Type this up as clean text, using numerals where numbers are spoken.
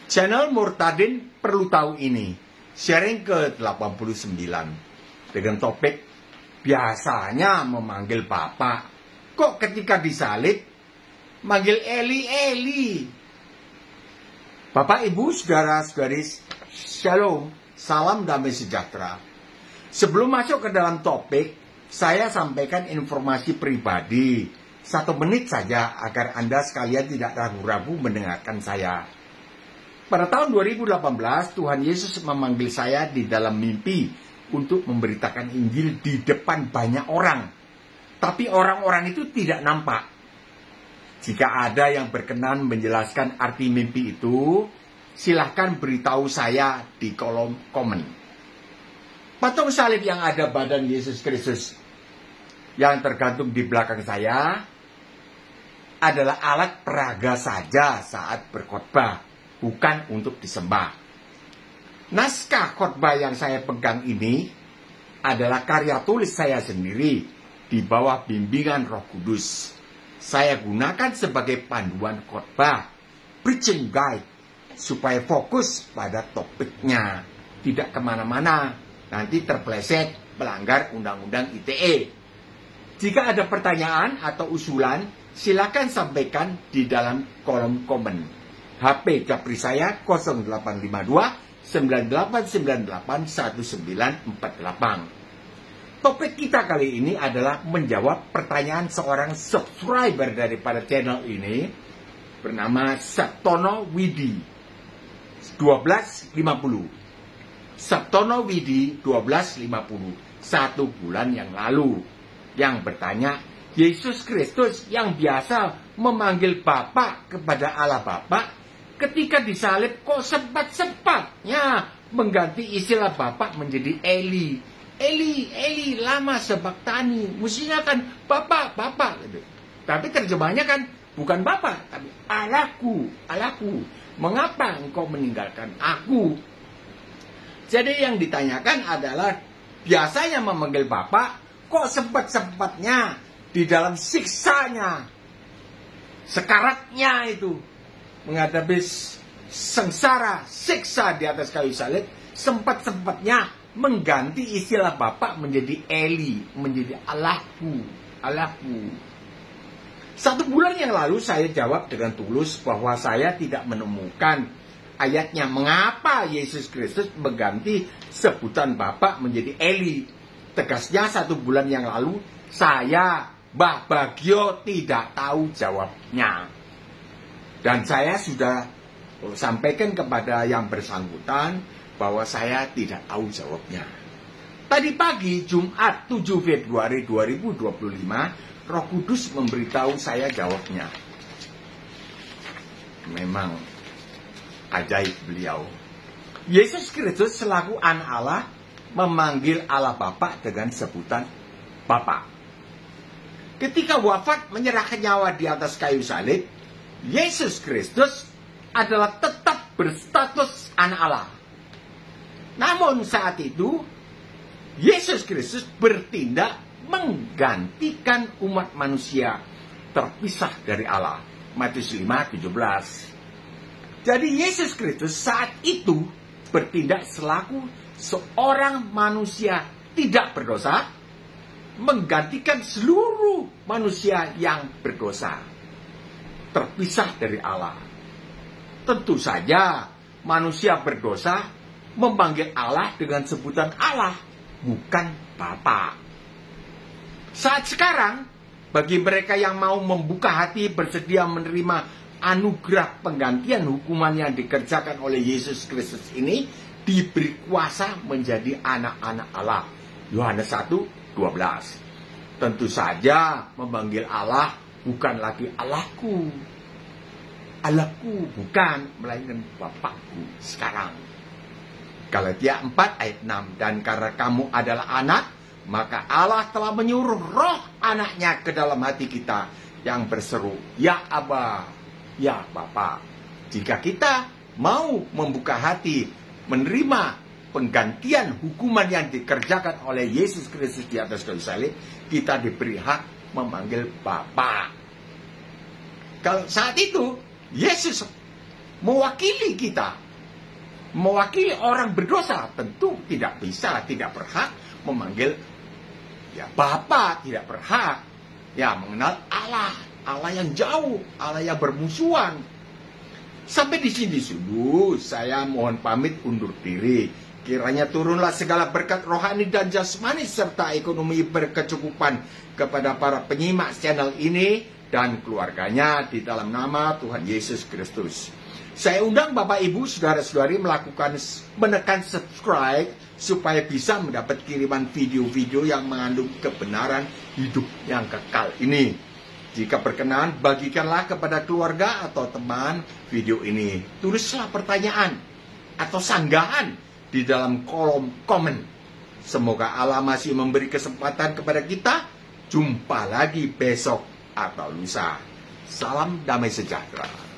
Channel Murtadin perlu tahu ini. Sharing ke-89 dengan topik biasanya memanggil Bapak, kok ketika disalib manggil Eli Eli. Bapak Ibu saudara-saudari, Shalom, salam damai sejahtera. Sebelum masuk ke dalam topik, saya sampaikan informasi pribadi 1 menit saja agar Anda sekalian tidak ragu-ragu mendengarkan saya. Pada tahun 2018, Tuhan Yesus memanggil saya di dalam mimpi untuk memberitakan Injil di depan banyak orang. Tapi orang-orang itu tidak nampak. Jika ada yang berkenan menjelaskan arti mimpi itu, silahkan beritahu saya di kolom komen. Patung salib yang ada badan Yesus Kristus yang tergantung di belakang saya adalah alat peraga saja saat berkhotbah, bukan untuk disembah. Naskah khotbah yang saya pegang ini adalah karya tulis saya sendiri di bawah bimbingan Roh Kudus. Saya gunakan sebagai panduan khotbah, preaching guide, supaya fokus pada topiknya, tidak kemana-mana, nanti terpeleset melanggar Undang-Undang ITE. Jika ada pertanyaan atau usulan, silakan sampaikan di dalam kolom komen. HP Japri saya 0852 9898 1948. Topik kita kali ini adalah menjawab pertanyaan seorang subscriber daripada channel ini bernama Sabtono Widi 1250. Sabtono Widi 1250, 1 bulan yang lalu, yang bertanya, Yesus Kristus yang biasa memanggil Bapa kepada Allah Bapa, ketika disalib kok sempat-sempatnya mengganti istilah Bapa menjadi Eli. Eli, Eli, lama sebaktani. Mestinya kan Bapa, Bapa. Tapi terjemahnya kan bukan Bapa, tapi Allahku, Allahku. Mengapa engkau meninggalkan aku? Jadi yang ditanyakan adalah, biasanya memanggil Bapa, kok sempat-sempatnya di dalam siksanya, sekaratnya itu, menghadapi sengsara, siksa di atas kayu salib, sempat-sempatnya mengganti istilah Bapa menjadi Eli, menjadi Allahku, Allahku. 1 bulan yang lalu saya jawab dengan tulus bahwa saya tidak menemukan ayatnya mengapa Yesus Kristus mengganti sebutan Bapa menjadi Eli. Tegasnya 1 bulan yang lalu saya, Mbah Bagio, tidak tahu jawabnya. Dan saya sudah sampaikan kepada yang bersangkutan bahwa saya tidak tahu jawabnya. Tadi pagi, Jumat 7 Februari 2025, Roh Kudus memberitahu saya jawabnya. Memang ajaib beliau. Yesus Kristus selaku anak Allah memanggil Allah Bapa dengan sebutan Bapa. Ketika wafat menyerahkan nyawa di atas kayu salib, Yesus Kristus adalah tetap berstatus anak Allah. Namun saat itu, Yesus Kristus bertindak menggantikan umat manusia terpisah dari Allah. Matius 5:17. Jadi Yesus Kristus saat itu bertindak selaku seorang manusia tidak berdosa, menggantikan seluruh manusia yang berdosa, terpisah dari Allah. Tentu saja manusia berdosa memanggil Allah dengan sebutan Allah, bukan Bapa. Saat sekarang, bagi mereka yang mau membuka hati bersedia menerima anugerah penggantian hukuman yang dikerjakan oleh Yesus Kristus ini, diberi kuasa menjadi anak-anak Allah. Yohanes 1:12. Tentu saja memanggil Allah bukan lagi Allahku. Allahku bukan, melainkan Bapakku sekarang. Galatia 4:6. Dan karena kamu adalah anak, maka Allah telah menyuruh roh anaknya ke dalam hati kita yang berseru, Ya Aba, Ya Bapa. Jika kita mau membuka hati, menerima penggantian hukuman yang dikerjakan oleh Yesus Kristus di atas kayu salib, kita diberi hak memanggil Bapa. Kalau saat itu Yesus mewakili kita, mewakili orang berdosa. Tentu tidak bisa, tidak berhak memanggil ya Bapa, tidak berhak ya mengenal Allah, Allah yang jauh, Allah yang bermusuhan. Sampai di sini dulu saya mohon pamit undur diri. Kiranya turunlah segala berkat rohani dan jasmani serta ekonomi berkecukupan kepada para penyimak channel ini dan keluarganya di dalam nama Tuhan Yesus Kristus. Saya undang Bapak Ibu Saudara-saudari menekan subscribe supaya bisa mendapat kiriman video-video yang mengandung kebenaran hidup yang kekal ini. Jika berkenan, bagikanlah kepada keluarga atau teman video ini. Tulislah pertanyaan atau sanggahan di dalam kolom komen. Semoga Allah masih memberi kesempatan kepada kita. Jumpa lagi besok atau lusa. Salam damai sejahtera.